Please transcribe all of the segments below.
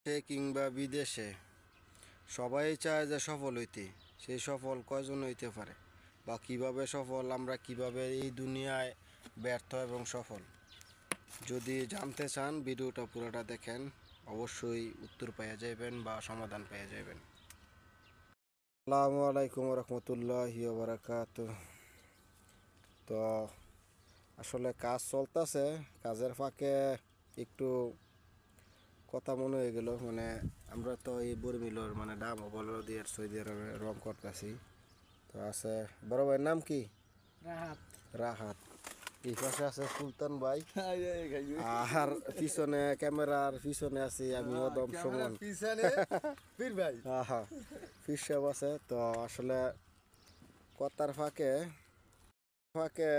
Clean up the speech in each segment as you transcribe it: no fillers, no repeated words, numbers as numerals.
কিংবা বিদেশে সবাই চায় যে সফল হইতে। সেই সফল কয়জন হইতে পারে বা কিভাবে সফল, আমরা কিভাবে এই দুনিয়ায় ব্যর্থ এবং সফল? যদি জানতে চান ভিডিওটা পুরোটা দেখেন, অবশ্যই উত্তর পেয়ে যাবেন বা সমাধান পেয়ে যাবেন। আসসালামু আলাইকুম রহমতুল্লাহি ওয়া বারাকাতুহু। তো আসলে কাজ চলতেছে, কাজের ফাঁকে একটু কথা মনে হয়ে গেল। আমরা তো এই বর্মিলোর ডাম বল দিয়ে সৌদি আরবে রং করতেছি। তো আছে বড় ভাইয়ের নাম কি? রাহাত। রাহাত। এই পাশে আছে সুলতান ভাই, আর পিছনে ক্যামেরার পিছনে আছি আমি অদম সুমন। ফির সাহেব আছে। তো আসলে কথার ফাঁকে ফাঁকে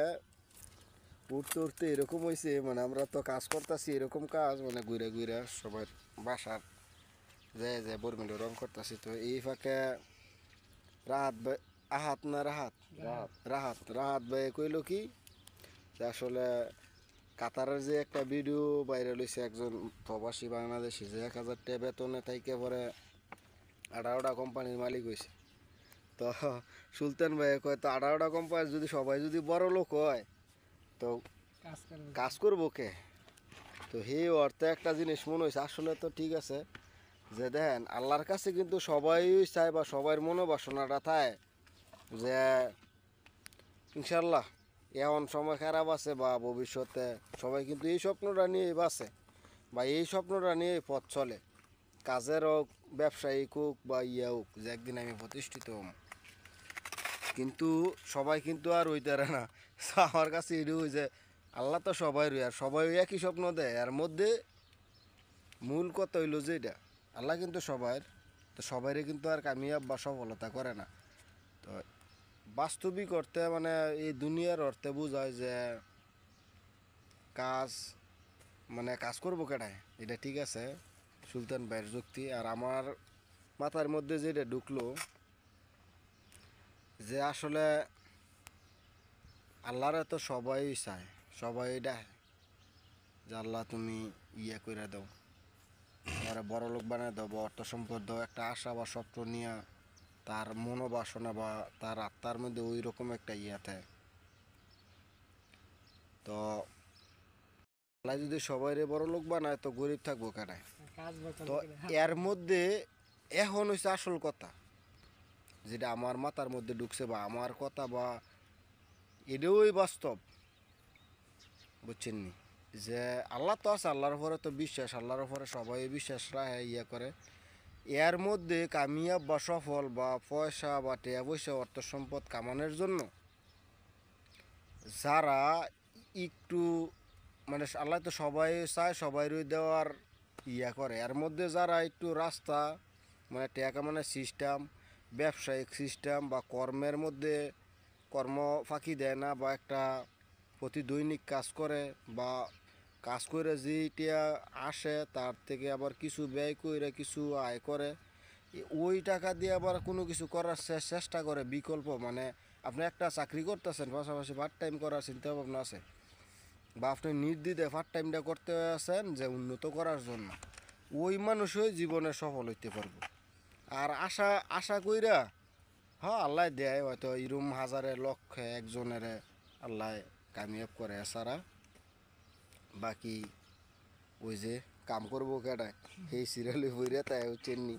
উঠতে উঠতে এরকম হয়েছে, আমরা তো কাজ করতেছি, এরকম কাজ ঘুরে ঘুরে সবার বাসার যে বর্মিলো রং করতেছি। তো এই ফাঁকে রাহাত ভাই, আহাত না রাহাত রাহাত রাহাত ভাই কইল কি যে আসলে কাতারের যে একটা ভিডিও ভাইরাল হয়েছে, একজন প্রবাসী বাংলাদেশি যে 1000 টাকা বেতনে থাইকে পরে 18টা কোম্পানির মালিক হয়েছে। তো সুলতান ভাই কয়, তো 18টা কোম্পানি যদি সবাই যদি বড় লোক হয় তো কাজ করবো কে? তো সেই অর্থে একটা জিনিস মনে হয়েছে, আসলে তো ঠিক আছে যে দেখেন আল্লাহর কাছে কিন্তু সবাই চায় বা সবার মনোবাসনাটা থাকে যে ইনশাল্লাহ এমন সময় খারাপ আছে বা ভবিষ্যতে সবাই কিন্তু এই স্বপ্নটা নিয়ে বাঁচে বা এই স্বপ্নটা নিয়ে পথ চলে। কাজের হোক, ব্যবসায়িক হোক বা ইয়া হোক, যে একদিন আমি প্রতিষ্ঠিত হম। কিন্তু সবাই কিন্তু আর হইতে পারে না। আমার কাছে এটাই যে আল্লাহ তো সবাই রই, আর সবাই একই স্বপ্ন দেয়। এর মধ্যে মূল কথা হইল যে এটা আল্লাহ কিন্তু সবার, তো সবাইরে কিন্তু আর কামিয়াব বা সফলতা করে না। তো বাস্তবিক অর্থে এই দুনিয়ার অর্থে বোঝায় যে কাজ কাজ করবো কেটায়, এটা ঠিক আছে সুলতান ভাইয়ের যুক্তি। আর আমার মাথার মধ্যে যেটা ঢুকলো যে আসলে আল্লাহরে তো সবাই চায়, সবাই ডাকে যে আল্লাহ তুমি ইয়ে করে দাও, আমার বড় লোক বানায় দাও বা অর্থ সম্পদ দাও। একটা আশা বা স্বপ্ন নিয়ে তার মনোবাসনা বা তার আত্মার মধ্যে ওই রকম একটা ইয়ে থাকে। তো আল্লাহ যদি সবাইরে বড় লোক বানায় তো গরিব থাকবো কেনায়। তো এর মধ্যে এখন হচ্ছে আসল কথা যেটা আমার মাথার মধ্যে ঢুকছে বা আমার কথা বা এটাই বাস্তব, বুঝছেন নি? যে আল্লাহ তো আছে, আল্লাহর উপরে তো বিশ্বাস, আল্লাহর উপরে সবাই বিশ্বাস রাখে ইয়ে করে। এর মধ্যে কামিয়াব বা সফল বা পয়সা বা টাকা পয়সা অর্থ সম্পদ কামানোর জন্য যারা একটু আল্লাহ তো সবাই চায় সবাই দেওয়ার ইয়া করে। এর মধ্যে যারা একটু রাস্তা টাকা কামানোর সিস্টেম, ব্যবসায়িক সিস্টেম বা কর্মের মধ্যে কর্ম ফাঁকি দেয় না বা একটা প্রতি দৈনিক কাজ করে বা কাজ করে যেটা আসে তার থেকে আবার কিছু ব্যয় করে কিছু আয় করে, ওই টাকা দিয়ে আবার কোনো কিছু করার চেষ্টা করে বিকল্প। আপনি একটা চাকরি করতেছেন, পাশাপাশি পার্ট টাইম করার চিন্তা ভাবনা আছে বা আপনি নির্দ্বিধায় পার্ট টাইমটা করতে আছেন যে উন্নত করার জন্য, ওই মানুষই জীবনে সফল হইতে পারবো। আর আশা আশা কইরা হ্যাঁ আল্লাহ দেয় হয়তো এরম হাজারে লক্ষে একজনের আল্লাহ কামিয়াব করে, এছাড়া বাকি ওই যে কাম করবো কেটায় সেই সিরিয়ালে বইরে তাই চেননি।